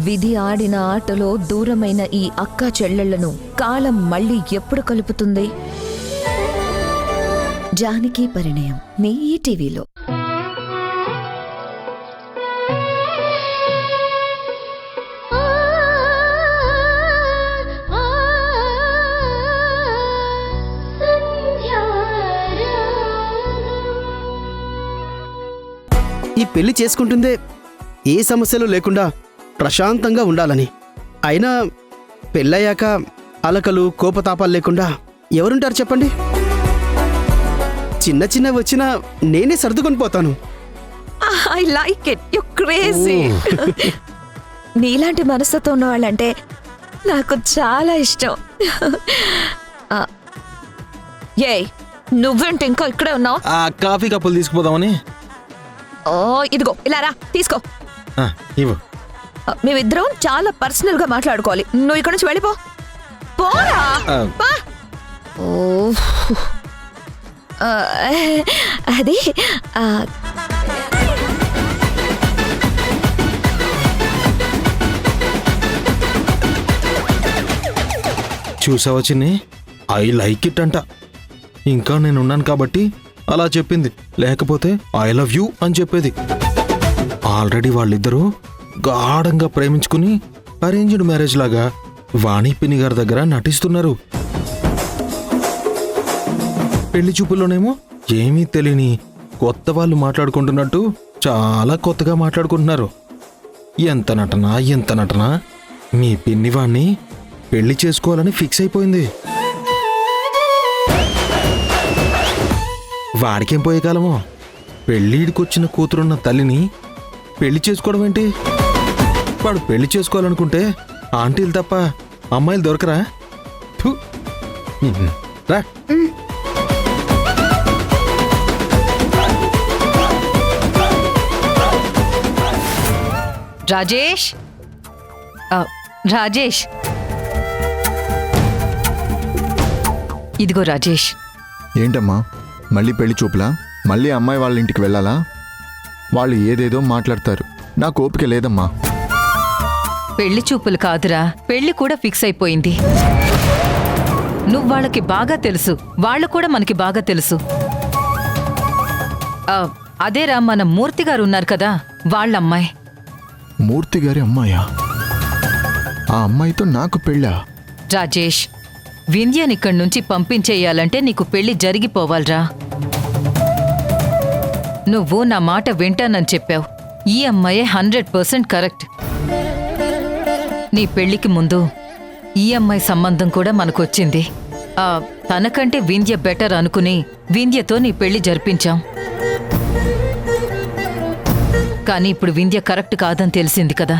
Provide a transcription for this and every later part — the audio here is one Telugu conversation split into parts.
విధి ఆడిన ఆటలో దూరమైన ఈ అక్క చెల్లెళ్లను కాలం మళ్ళీ ఎప్పుడు కలుపుతుంది? జానకి పరిణయం మీ ఈటీవీలో. ఈ పెళ్లి చేసుకుంటుందే ఏ సమస్యలు లేకుండా ప్రశాంతంగా ఉండాలని. అయినా పెళ్ళయ్యాక అలకలు కోపతాపాలు లేకుండా ఎవరుంటారు చెప్పండి? చిన్న చిన్న వచ్చినా నేనే సర్దుకొని పోతాను. I like it, you crazy. నీలాంటి మనసుతో ఉన్న వాళ్ళంటే నాకు చాలా ఇష్టం. ఏ నువ్వేంటి ఇంకా ఇక్కడే ఉన్నావు? కాఫీ కప్పులు తీసుకుపోదామని. ఓ ఇదిగో ఇలా రా, తీసుకో. మేమిద్దరం చాలా పర్సనల్ గా మాట్లాడుకోవాలి. నువ్వు ఇక్కడ నుంచి వెళ్ళిపో. పోరా. అది చూసావా చిన్ని, ఐ లైక్ ఇట్ అంట. ఇంకా నేనున్నాను కాబట్టి అలా చెప్పింది, లేకపోతే ఐ లవ్ యూ అని చెప్పేది. ఆల్రెడీ వాళ్ళిద్దరూ గాఢంగా ప్రేమించుకుని అరేంజ్డ్ మ్యారేజ్ లాగా వాణి పిన్ని గారి దగ్గర నటిస్తున్నారు. పెళ్లి చూపుల్లోనేమో ఏమీ తెలియని కొత్త వాళ్ళు మాట్లాడుకుంటున్నట్టు చాలా కొత్తగా మాట్లాడుకుంటున్నారు. ఎంత నటన ఎంత నటన. మీ పిన్ని వాణ్ణి పెళ్లి చేసుకోవాలని ఫిక్స్ అయిపోయింది. వాడికేం పోయే కాలమో, పెళ్ళిడికొచ్చిన కూతురున్న తల్లిని పెళ్లి చేసుకోవడం ఏంటి? వాడు పెళ్లి చేసుకోవాలనుకుంటే ఆంటీలు తప్ప అమ్మాయిలు దొరకరా? రా. రాజేష్, రాజేష్, ఇదిగో రాజేష్. ఏంటమ్మా, మళ్ళీ పెళ్లి చూపులా? మళ్ళీ అమ్మాయి వాళ్ళ ఇంటికి వెళ్ళాలా? వాళ్ళు ఏదేదో మాట్లాడతారు, నాకు ఓపిక లేదమ్మా. పెళ్లి చూపులు కాదురా, పెళ్లి కూడా ఫిక్స్ అయిపోయింది. నువ్వు వాళ్ళకి బాగా తెలుసు, వాళ్ళు కూడా మనకి బాగా తెలుసు. అదేరా మన మూర్తి గారు ఉన్నారు కదా, వాళ్ళమ్మాయి. మూర్తి గారి అమ్మాయా? ఆ అమ్మాయితో నాకు పెళ్ళా? రాజేష్, వింధ్యని ఇక్కడి నుంచి పంపించేయాలంటే నీకు పెళ్లి జరిగిపోవాలరా. నువ్వు నా మాట వింటానని చెప్పావు. ఈ అమ్మాయే 100% కరెక్ట్. నీ పెళ్లికి ముందు ఈ అమ్మాయి సంబంధం కూడా మనకొచ్చింది. తనకంటే వింధ్య బెటర్ అనుకుని వింధ్యతో నీ పెళ్లి జరిపించాం. కానీ ఇప్పుడు వింధ్య కరెక్ట్ కాదని తెలిసింది కదా.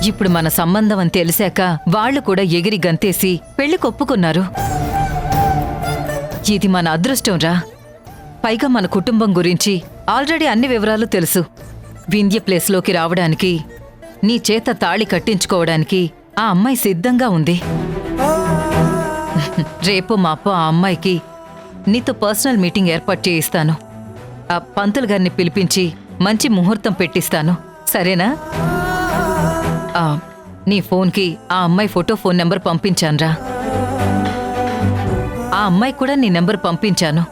ఇప్పుడు మన సంబంధం అని తెలిసాక వాళ్ళు కూడా ఎగిరి గంతేసి పెళ్లి కొప్పుకున్నారు. ఇది మన అదృష్టం రా. పైగా మన కుటుంబం గురించి ఆల్రెడీ అన్ని వివరాలు తెలుసు. వింధ్య ప్లేస్లోకి రావడానికి, నీ చేత తాళి కట్టించుకోవడానికి ఆ అమ్మాయి సిద్ధంగా ఉంది. రేపు మాపో ఆ అమ్మాయికి నీతో పర్సనల్ మీటింగ్ ఏర్పాటు చేయిస్తాను. ఆ పంతులు గారిని పిలిపించి మంచి ముహూర్తం పెట్టిస్తాను, సరేనా? నీ ఫోన్కి ఆ అమ్మాయి ఫోన్ నెంబర్ పంపించానురా. ఆ అమ్మాయి కూడా నీ నెంబర్ పంపించాను.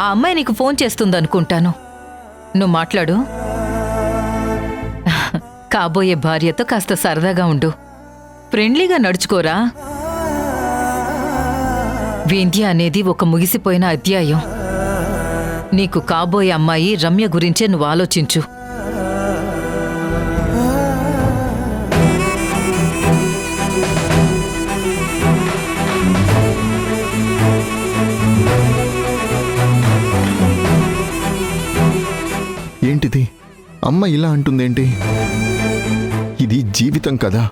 ఆ అమ్మాయి నీకు ఫోన్ చేస్తుందనుకుంటాను. నువ్వు మాట్లాడు. కాబోయే భార్యతో కాస్త సరదాగా ఉండు, ఫ్రెండ్లీగా నడుచుకోరా. వింధ్య అనేది ఒక ముగిసిపోయిన అధ్యాయం. నీకు కాబోయే అమ్మాయి రమ్య గురించే నువ్వు ఆలోచించు. ఏంటిది? అమ్మ ఇలా అంటుందేంటి? ఇది జీవితం కదా.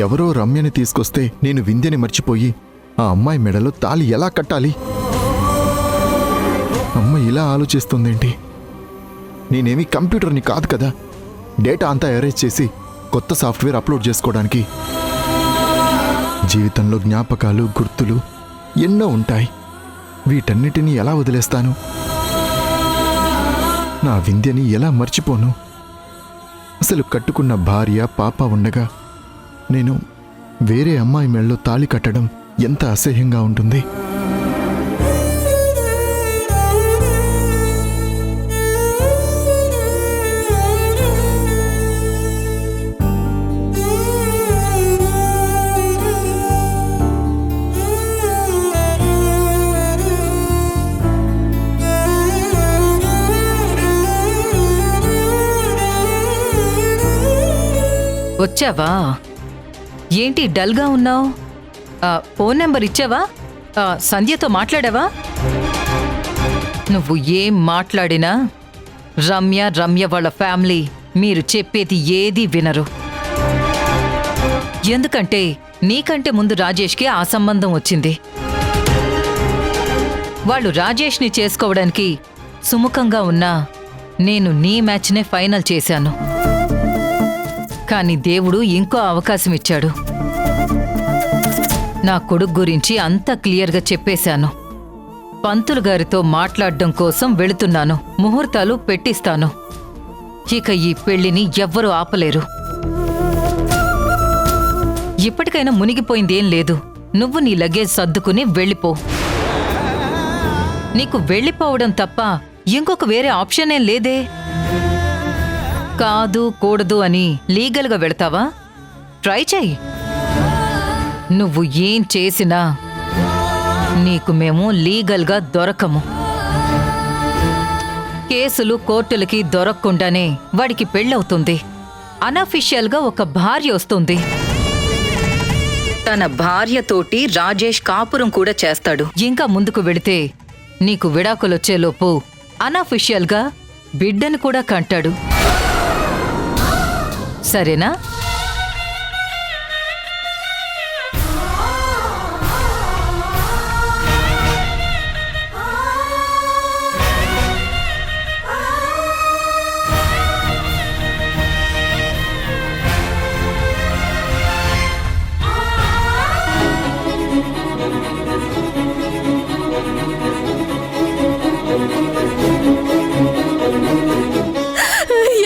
ఎవరో రమ్యని తీసుకొస్తే నేను వింధ్యని మర్చిపోయి ఆ అమ్మాయి మెడలో తాళి ఎలా కట్టాలి? అమ్మ ఇలా ఆలోచిస్తుందేంటి? నేనేమి కంప్యూటర్ని కాదు కదా, డేటా అంతా ఎరేజ్ చేసి కొత్త సాఫ్ట్వేర్ అప్లోడ్ చేసుకోవడానికి. జీవితంలో జ్ఞాపకాలు, గుర్తులు ఎన్నో ఉంటాయి. వీటన్నిటినీ ఎలా వదిలేస్తాను? నా వింధ్యని ఎలా మర్చిపోను? అసలు కట్టుకున్న భార్య పాప ఉండగా నేను వేరే అమ్మాయి మెళ్ళలో తాళి కట్టడం ఎంత అసహ్యంగా ఉంటుంది. వచ్చావా? ఏంటి డల్గా ఉన్నావు? ఫోన్ నెంబర్ ఇచ్చావా? సంధ్యతో మాట్లాడావా? నువ్వు ఏం మాట్లాడినా రమ్య వాళ్ళ ఫ్యామిలీ మీరు చెప్పేది ఏదీ వినరు. ఎందుకంటే నీకంటే ముందు రాజేష్కి ఆ సంబంధం వచ్చింది. వాళ్ళు రాజేష్ని చేసుకోవడానికి సుముఖంగా ఉన్నా నేను నీ మ్యాచ్నే ఫైనల్ చేశాను. కానీ దేవుడు ఇంకో అవకాశం ఇచ్చాడు. నా కొడుకు గురించి అంతా క్లియర్గా చెప్పేశాను. పంతులు గారితో మాట్లాడడం కోసం వెళుతున్నాను. ముహూర్తాలు పెట్టిస్తాను. ఇక ఈ పెళ్లిని ఎవ్వరూ ఆపలేరు. ఇప్పటికైనా మునిగిపోయిందేం లేదు. నువ్వు నీ లగేజ్ సర్దుకుని వెళ్ళిపో. నీకు వెళ్ళిపోవడం తప్ప ఇంకొక వేరే ఆప్షన్ ఏం లేదే. కాదు కూడదు అని లీగల్గా వెళతావా? ట్రై చెయ్యి. నువ్వు ఏం చేసినా నీకు మేము లీగల్గా దొరకము. కేసులు కోర్టులకి దొరకకుండానే వాడికి పెళ్ళవుతుంది. అనఫిషియల్గా ఒక భార్య వస్తుంది. తన భార్యతోటి రాజేష్ కాపురం కూడా చేస్తాడు. ఇంకా ముందుకు వెళితే నీకు విడాకులొచ్చేలోపు అనఫిషియల్గా బిడ్డను కూడా కంటాడు. సరేనా?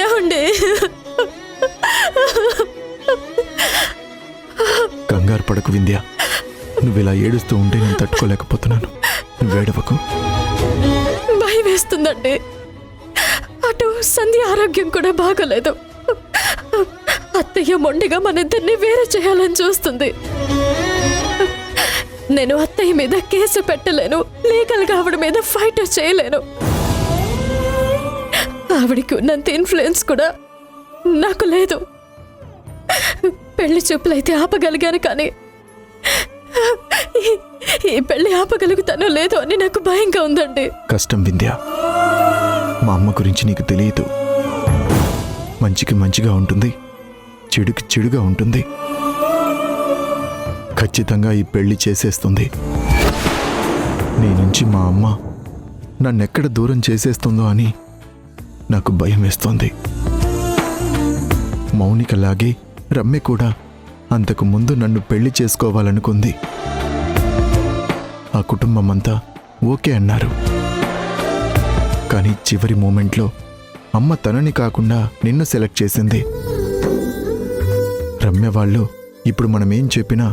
ఏమండి? కంగారు పడకు వింధ్య. నువ్విలా ఏడుస్తూ ఉంటే నేను తట్టుకోలేకపోతున్నాను. నువ్వేడవకు. భయం వేస్తుందండి. అటు సంధ్య ఆరోగ్యం కూడా బాగోలేదు. అత్తయ్య మొండిగా మన ఇద్దరిని వేరే చేయాలని చూస్తుంది. నేను అత్తయ్య మీద కేసు పెట్టలేను. లీగల్గా ఆవిడ మీద ఫైట్ చేయలేను. ఆవిడికి ఉన్నంత ఇన్ఫ్లుయెన్స్ కూడా నాకు లేదు. పెళ్లి చూపులైతే ఆపగలిగాను, కానీ ఈ పెళ్లి ఆపగలుగుతానో లేదో అని నాకు భయంగా ఉందండి. కష్టం వింధ్య. మా అమ్మ గురించి నీకు తెలియదు. మంచికి మంచిగా ఉంటుంది, చెడుకి చెడుగా ఉంటుంది. ఖచ్చితంగా ఈ పెళ్లి చేసేస్తుంది. నీ నుంచి మా అమ్మ నన్నెక్కడ దూరం చేసేస్తుందో అని నాకు భయం వేస్తోంది. మౌనికలాగే రమ్య కూడా అంతకు ముందు నన్ను పెళ్లి చేసుకోవాలనుకుంది. ఆ కుటుంబం అంతా ఓకే అన్నారు. కానీ చివరి మూమెంట్లో అమ్మ తనని కాకుండా నిన్ను సెలెక్ట్ చేసింది. రమ్య వాళ్ళు ఇప్పుడు మనమేం చెప్పినా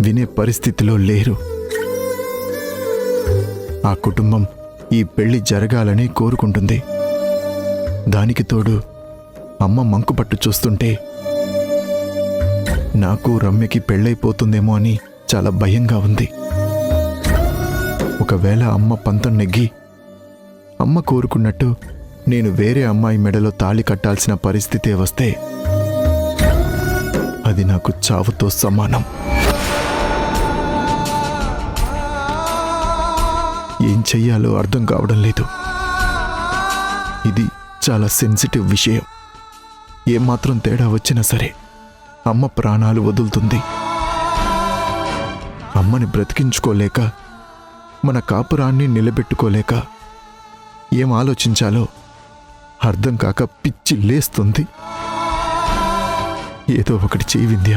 వినే పరిస్థితిలో లేరు. ఆ కుటుంబం ఈ పెళ్లి జరగాలని కోరుకుంటుంది. దానికి తోడు అమ్మ మంకుపట్టు చూస్తుంటే నాకు రమ్యకి పెళ్ళైపోతుందేమో అని చాలా భయంగా ఉంది. ఒకవేళ అమ్మ పంతం నెగ్గి అమ్మ కోరుకున్నట్టు నేను వేరే అమ్మాయి మెడలో తాళి కట్టాల్సిన పరిస్థితే వస్తే అది నాకు చావుతో సమానం. ఏం చెయ్యాలో అర్థం కావడం లేదు. ఇది చాలా సెన్సిటివ్ విషయం. ఏమాత్రం తేడా వచ్చినా సరే అమ్మ ప్రాణాలు వదులుతుంది. అమ్మని బ్రతికించుకోలేక, మన కాపురాన్ని నిలబెట్టుకోలేక ఏం ఆలోచించాలో అర్థం కాక పిచ్చి లేస్తుంది. ఏదో ఒకటి చెయ్యి వింధ్య.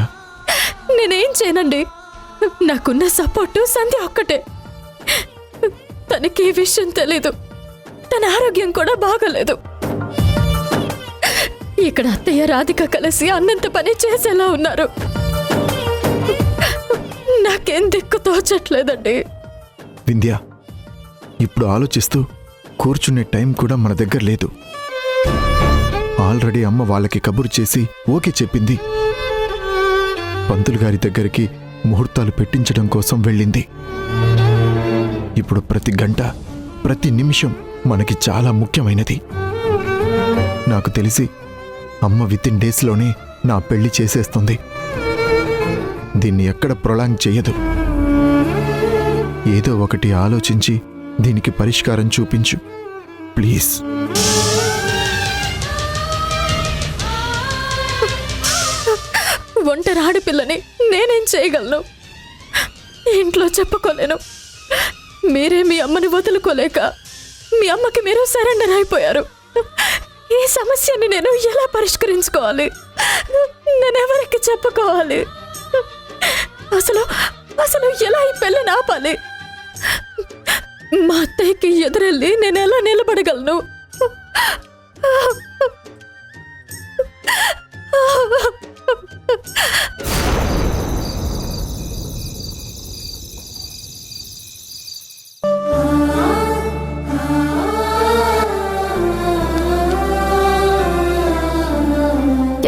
నేనేం చేయనండి. నాకున్న సపోర్టు సంధ్య ఒక్కటే. తనకి ఈ విషయం తెలీదు. తన ఆరోగ్యం కూడా బాగలేదు. ఇక్కడ అత్తయ్య రాధిక కలిసి అన్నంత పని చేసేలా ఉన్నారు. నాకేం దిక్కు తోచట్లేదండి. వింధ్య, ఇప్పుడు ఆలోచిస్తూ కూర్చునే టైం కూడా మన దగ్గర లేదు. ఆల్రెడీ అమ్మ వాళ్ళకి కబురు చేసి ఓకే చెప్పింది. పంతులు గారి దగ్గరికి ముహూర్తాలు పెట్టించడం కోసం వెళ్ళింది. ఇప్పుడు ప్రతి గంట, ప్రతి నిమిషం మనకి చాలా ముఖ్యమైనది. నాకు తెలిసి అమ్మ వితిన్ డేస్లోనే నా పెళ్లి చేసేస్తుంది. దీన్ని ఎక్కడ ప్రొలాంగ్ చేయదు. ఏదో ఒకటి ఆలోచించి దీనికి పరిష్కారం చూపించు ప్లీజ్. ఒంటరి ఆడపిల్లని నేనేం చేయగలను? ఇంట్లో చెప్పుకోలేను. మీరే మీ అమ్మని వదులుకోలేక మీ అమ్మకి మీరు సరెండర్ అయిపోయారు. ఈ సమస్యని నేను ఎలా పరిష్కరించుకోవాలి? నేనెవరికి చెప్పుకోవాలి? అసలు అసలు ఎలా ఈ పెళ్ళిని ఆపాలి? మా అత్తయ్యకి ఎదురెళ్ళి నేను ఎలా నిలబడగలను?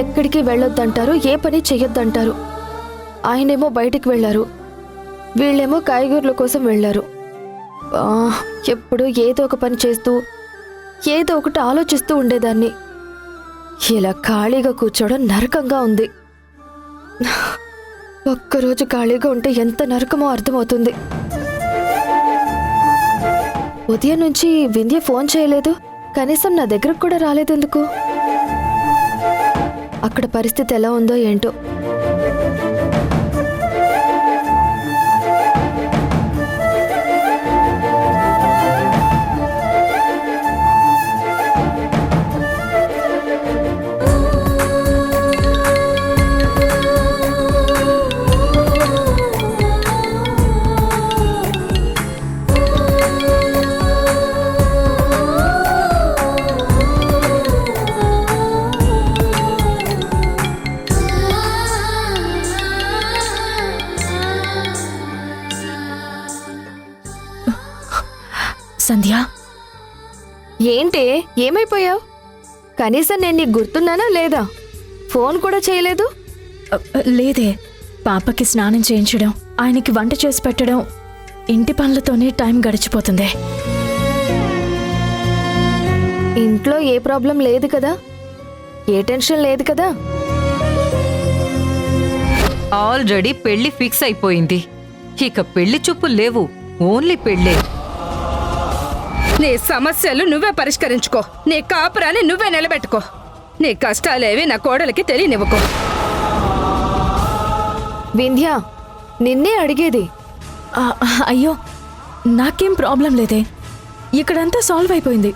ఎక్కడికి వెళ్ళొద్దంటారు, ఏ పని చెయ్యొద్దంటారు. ఆయనేమో బయటికి వెళ్ళారు, వీళ్ళేమో కాయగూరల కోసం వెళ్ళారు. ఎప్పుడు ఏదో ఒక పని చేస్తూ ఏదో ఒకటి ఆలోచిస్తూ ఉండేదాన్ని. ఇలా ఖాళీగా కూర్చోవడం నరకంగా ఉంది. ఒక్కరోజు ఖాళీగా ఉంటే ఎంత నరకమో అర్థమవుతుంది. ఉదయం నుంచి వింధ్య ఫోన్ చేయలేదు, కనీసం నా దగ్గరకు కూడా రాలేదెందుకు? అక్కడ పరిస్థితి ఎలా ఉందో ఏంటో. సంధ్య, ఏంటి, ఏమైపోయావు? కనీసం నేను నీకు గుర్తున్నానా లేదా? ఫోన్ కూడా చేయలేదు. లేదే. పాపకి స్నానం చేయించడం, ఆయనకి వంట చేసి పెట్టడం, ఇంటి పనులతోనే టైం గడిచిపోతుంది. ఇంట్లో ఏ ప్రాబ్లం లేదు కదా? ఏ టెన్షన్ లేదు కదా? ఆల్రెడీ పెళ్లి ఫిక్స్ అయిపోయింది. ఇక పెళ్లి చూపులు లేవు, ఓన్లీ పెళ్ళే. నీ సమస్యలు నువ్వే పరిష్కరించుకో. నీ కాపురాన్ని నువ్వే నిలబెట్టుకో. నీ కష్టాలేవి నా కోడలికి తెలియనివ్వకో. వింధ్య, నిన్నే అడిగేది. అయ్యో, నాకేం ప్రాబ్లం లేదే. ఇక్కడంతా సాల్వ్ అయిపోయింది.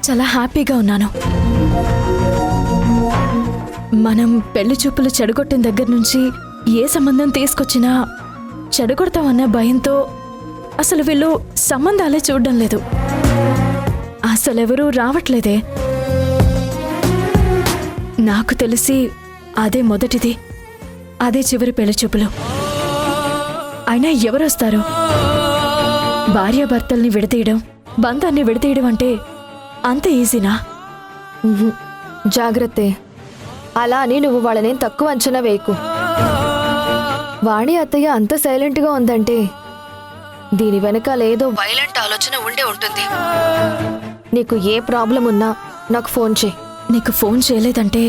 చాలా హ్యాపీగా ఉన్నాను. మనం పెళ్లి చూపులు చెడగొట్టిన దగ్గర నుంచి ఏ సంబంధం తీసుకొచ్చినా చెడగొడతామన్న భయంతో అసలు వీళ్ళు సంబంధాలే చూడడం లేదు. అసలెవరూ రావట్లేదే. నాకు తెలిసి అదే మొదటిది, అదే చివరి పెళ్లి చూపులు. అయినా ఎవరొస్తారు? భార్యాభర్తల్ని విడతీయడం, బంధాన్ని విడతీయడం అంటే అంత ఈజీనా? జాగ్రత్తే. అలా అని నువ్వు వాళ్ళనేం తక్కువ అంచనా వేయకు. వాణి అత్తయ్య అంత సైలెంట్గా ఉందంటే దీని వెనకాల ఏదో వైలెంట్ ఆలోచన ఉండే ఉంటుంది. నీకు ఏ ప్రాబ్లం ఉన్నా నాకు ఫోన్ చేయి. నీకు ఫోన్ చేయలేదంటే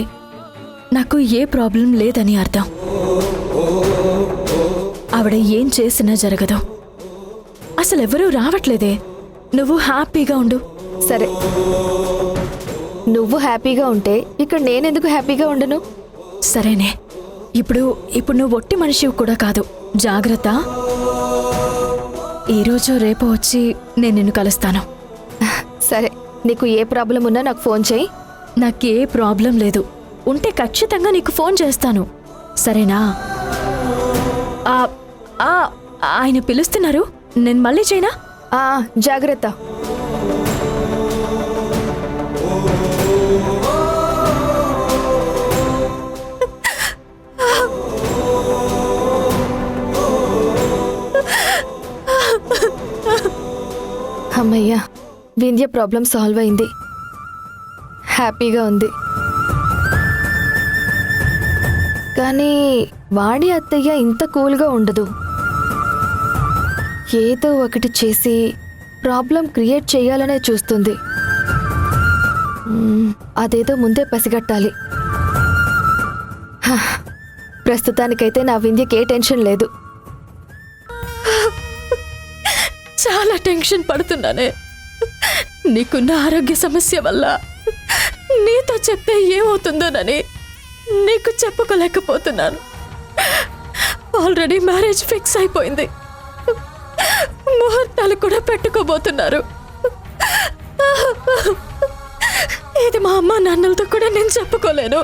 నాకు ఏ ప్రాబ్లం లేదని అర్థం. ఆవిడ ఏం చేసినా జరగదు. అసలెవరూ రావట్లేదే. నువ్వు హ్యాపీగా ఉండు. సరే, నువ్వు హ్యాపీగా ఉంటే ఇక్కడ నేనెందుకు హ్యాపీగా ఉండను? సరేనే. ఇప్పుడు నువ్వు ఒట్టి మనిషివి కూడా కాదు. జాగ్రత్త. ఈరోజు రేపు వచ్చి నేను నిన్ను కలుస్తాను. సరే, నీకు ఏ ప్రాబ్లం ఉన్నా నాకు ఫోన్ చేయి. నాకే ప్రాబ్లం లేదు. ఉంటే ఖచ్చితంగా నీకు ఫోన్ చేస్తాను. సరేనా? ఆయన పిలుస్తున్నారు. నేను మళ్ళీ చేయనా? జాగ్రత్త. అమ్మయ్యా, వింధ్య ప్రాబ్లం సాల్వ్ అయింది. హ్యాపీగా ఉంది. కానీ వాణి అత్తయ్య ఇంత కూల్గా ఉండదు. ఏదో ఒకటి చేసి ప్రాబ్లం క్రియేట్ చేయాలనే చూస్తుంది. అదేదో ముందే పసిగట్టాలి. హ, ప్రస్తుతానికైతే నా వింధ్యకి ఏ టెన్షన్ లేదు. చాలా టెన్షన్ పడుతున్నానే. నీకున్న ఆరోగ్య సమస్య వల్ల నీతో చెప్తే ఏమవుతుందోనని నీకు చెప్పుకోలేకపోతున్నాను. ఆల్రెడీ మ్యారేజ్ ఫిక్స్ అయిపోయింది. ముహూర్తాలు కూడా పెట్టుకోబోతున్నారు. ఇది మా అమ్మ నాన్నలతో కూడా నేను చెప్పుకోలేను.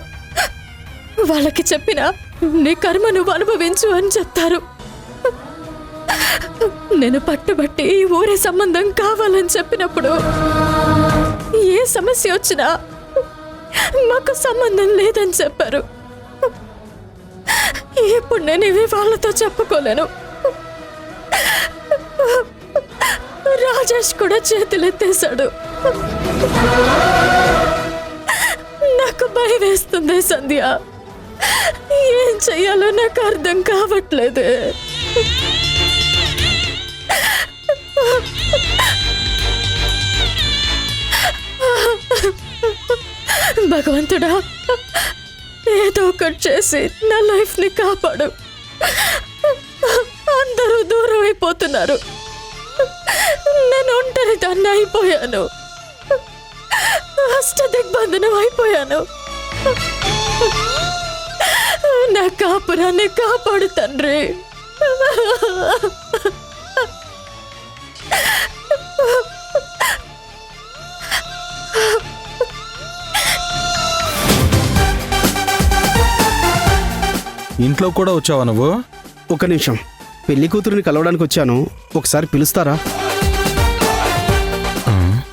వాళ్ళకి చెప్పినా నీ కర్మ నువ్వు అనుభవించు అని చెప్తారు. నేను పట్టుబట్టి ఈ ఊరే సంబంధం కావాలని చెప్పినప్పుడు ఏ సమస్య వచ్చినా మాకు సంబంధం లేదని చెప్పారు. ఇప్పుడు నేను ఇవి వాళ్ళతో చెప్పుకోలేను. రాజేష్ కూడా చేతులెత్తేశాడు. నాకు భయం వేస్తుంది సంధ్య. ఏం చెయ్యాలో నాకు అర్థం కావట్లేదే. భగవంతుడా, ఏదో ఒకటి చేసి నా లైఫ్ని కాపాడు. అందరూ దూరం అయిపోతున్నారు. నేను ఒంటరి దాన్ని అయిపోయాను. అష్టదిగ్బంధనం అయిపోయాను. నా కాపురాన్ని కాపాడు తండ్రి. ఇంట్లో కూడా వచ్చావా నువ్వు? ఒక నిమిషం, పెళ్లి కూతురుని కలవడానికి వచ్చాను. ఒకసారి పిలుస్తారా?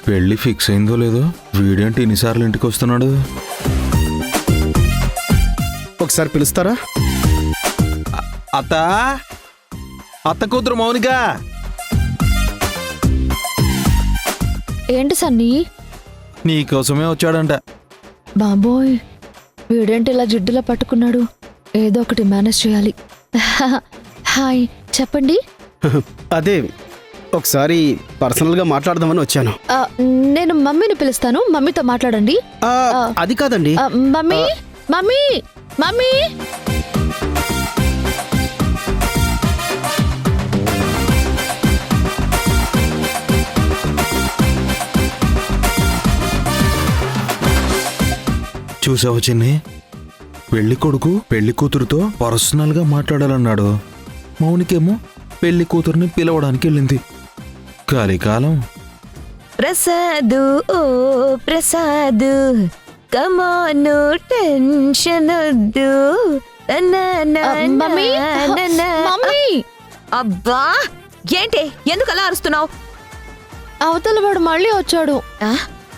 పెళ్లి ఫిక్స్ అయిందో లేదో, వీడేంటి ఇన్నిసార్లు ఇంటికి వస్తున్నాడు? ఒకసారి పిలుస్తారా? అత్త అత్త కూతురు మౌనిక. ఏంటి సన్నీ? నీకోసమే వచ్చాడంట. బాబోయ్, వీడేంటి ఇలా జిడ్డులా పట్టుకున్నాడు? ఏదో ఒకటి మేనేజ్ చేయాలి. హాయ్, చెప్పండి. అదే, ఒకసారి పర్సనల్గా మాట్లాడదామని వచ్చాను. నేను మమ్మీని పిలుస్తాను, మమ్మీతో మాట్లాడండి. అది కాదండి. మమ్మీ మమ్మీ మమ్మీ చూసావా చిన్ని, పెళ్లి కొడుకు పెళ్లి కూతురుతో పర్సనల్గా మాట్లాడాలన్నాడు. మౌనికేమో పెళ్లి కూతురుని పిలవడానికి వెళ్ళింది. కలికాలం. ప్రసాదు ఓ ప్రసాదు, కమాను టెన్షన్ వద్దు. మమ్మీ మమ్మీ అబ్బా, ఏంటి ఎందుకు అలా అరుస్తున్నావు? అవతల వాడు మళ్ళీ వచ్చాడు.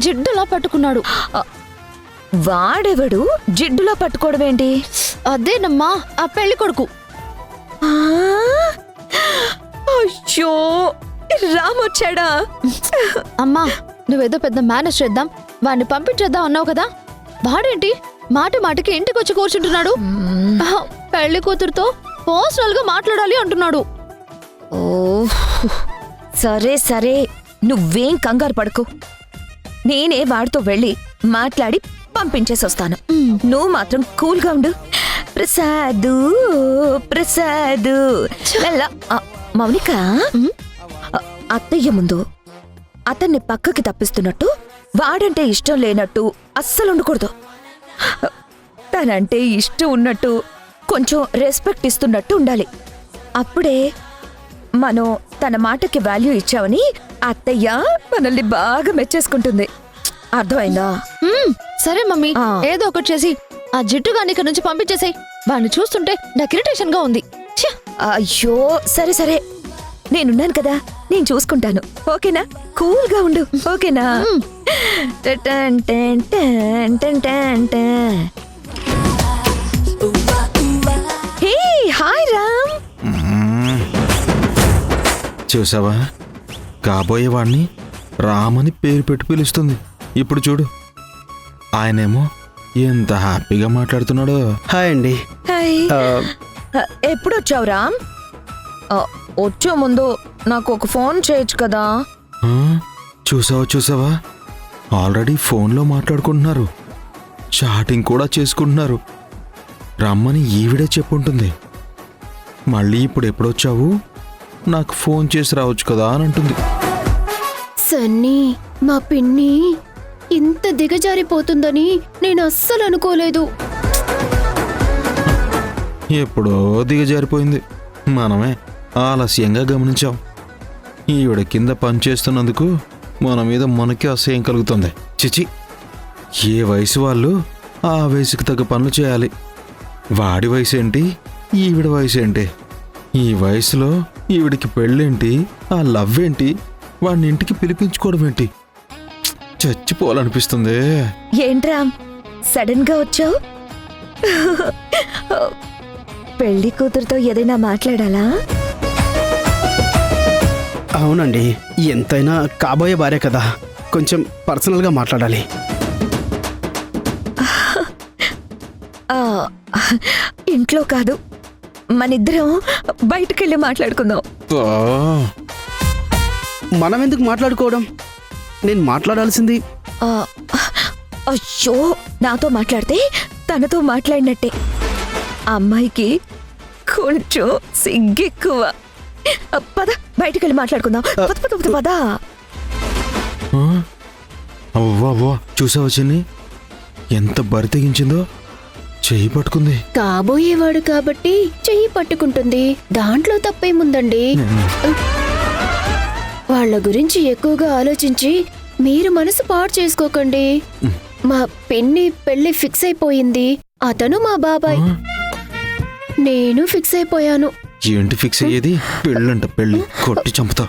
జిడ్డులా పట్టుకున్నాడు. వాడెవడు జిడ్డులో పట్టుకోవడం ఏంటి? అదేనమ్మా, ఆ పెళ్లి కొడుకు. అయ్యో, రామొచ్చాడా? అమ్మా, నువ్వేదో పెద్ద మేనేజ్ చేద్దాం, వాడిని పంపించేద్దాం అన్నావు కదా. వాడేంటి మాట మాటకి ఇంటికి వచ్చి కూర్చుంటున్నాడు. పెళ్లి కూతురుతో పర్సనల్ గా మాట్లాడాలి అంటున్నాడు. ఓ సరే సరే, నువ్వేం కంగారు పడకు. నేనే వాడితో వెళ్ళి మాట్లాడి పంపించేసొస్తాను. నువ్వు మాత్రం కూల్గా ఉండు. ప్రసాదు ప్రసాదు. మౌనిక, అత్తయ్య ముందు అతన్ని పక్కకి తప్పిస్తున్నట్టు, వాడంటే ఇష్టం లేనట్టు అస్సలు ఉండకూడదు. తనంటే ఇష్టం ఉన్నట్టు కొంచెం రెస్పెక్ట్ ఇస్తున్నట్టు ఉండాలి. అప్పుడే మనం తన మాటకి వాల్యూ ఇచ్చామని అత్తయ్య మనల్ని బాగా మెచ్చేసుకుంటుంది. అర్థమైందా? సరే మమ్మీ, ఏదో ఒకటి చేసి ఆ జిట్టుగాని ఇక్కడ నుంచి పంపించేసాయి. వాడిని చూస్తుంటే నాకు ఇరిటేషన్ గా ఉంది. అయ్యో సరే సరే, నేనున్నాను కదా, నేను చూసుకుంటాను. ఓకేనా? కూల్గా ఉండు. ఓకేనా? టన్ టన్ టన్ టన్ టన్ టన్. హే, హాయ్ రామ్. చూసావా, కాబోయేవాడిని రామని పేరు పెట్టి పిలుస్తుంది. ఇప్పుడు చూడు, ఆయనేమో ఎంత హ్యాపీగా మాట్లాడుతున్నాడో. హాయ్ అండి. హాయ్. ఆ, ఎప్పుడొచ్చావు రామ్? వచ్చే ముందు నాకు ఒక ఫోన్ చేయొచ్చు కదా. ఆ, చూసావా ఆల్రెడీ ఫోన్లో మాట్లాడుకుంటున్నారు, చాటింగ్ కూడా చేసుకుంటున్నారు. రమ్మని ఈవిడే చెప్పుంటుంది. మళ్ళీ ఇప్పుడు ఎప్పుడొచ్చావు, నాకు ఫోన్ చేసి రావచ్చు కదా అని అంటుంది. సన్నీ, మా పిన్ని ఇంత దిగజారిపోతుందని నేను అస్సలు అనుకోలేదు. ఎప్పుడో దిగజారిపోయింది, మనమే ఆలస్యంగా గమనించాం. ఈవిడ కింద పనిచేస్తున్నందుకు మన మీద మనకి అసహ్యం కలుగుతుంది. చిచి, ఏ వయసు వాళ్ళు ఆ వయసుకి తగ్గ పనులు చేయాలి. వాడి వయసు ఏంటి, ఈవిడ వయసు ఏంటి? ఈ వయసులో ఈవిడికి పెళ్ళేంటి, ఆ లవ్ ఏంటి, వాడిని ఇంటికి పిలిపించుకోవడం ఏంటి? చచ్చిపోవాలనిపిస్తుంది. ఏంటి రామ్ సడన్ గా వచ్చావు? పెళ్లి కూతురుతో ఏదైనా మాట్లాడాలా? అవునండి, ఎంతైనా కాబోయే భార్య కదా, కొంచెం పర్సనల్గా మాట్లాడాలి. ఆ, ఇంట్లో కాదు, మనిద్దరం బయటకెళ్ళి మాట్లాడుకుందాం. మనం ఎందుకు మాట్లాడుకోవడం? నేను మాట్లాడాల్సింది. ఆ, అయ్యో, నాతో మాట్లాడితే తనతో మాట్లాడినట్టే. అమ్మాయికి కొంచెం సిగ్గెక్కువ. పద బయటకెళ్ళి మాట్లాడుకుందాం. పద పద పద పద. అవ్వా, చూసావా చిన్ని, ఎంత బరి తెగించిందో. చెయ్యి పట్టుకుంది. కాబోయేవాడు కాబట్టి చెయ్యి పట్టుకుంటుంది, దాంట్లో తప్పేముందండి? వాళ్ళ గురించి ఎక్కువగా ఆలోచించి మీరు మనసు పాడు చేసుకోకండి. మా పిన్ని పెళ్లి ఫిక్స్ అయిపోయింది, అతను మా బాబాయ్. నేను ఫిక్స్ అయిపోయాను. ఏంటి ఫిక్స్ అయ్యేది? పెళ్ళంట, పెళ్ళి కొట్టి చంపుతా.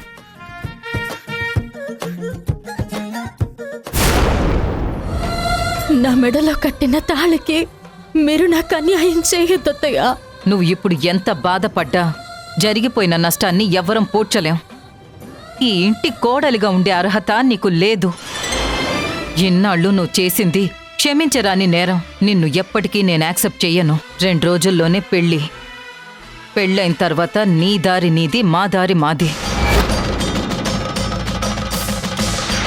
నా మెడలో కట్టిన తాళికి మీరు నాకు అన్యాయం చేయొద్దత్తయ్య. నువ్వు ఇప్పుడు ఎంత బాధపడ్డా జరిగిపోయిన నష్టాన్ని ఎవ్వరం పూడ్చలేం. ఈ ఇంటి కోడలిగా ఉండే అర్హత నీకు లేదు. ఇన్నాళ్ళు నువ్వు చేసింది క్షమించరాని నేరం. నిన్ను ఎప్పటికీ నేను యాక్సెప్ట్ చెయ్యను. 2 రోజుల్లోనే పెళ్ళి. పెళ్ళైన తర్వాత నీ దారి నీది, మా దారి మాది.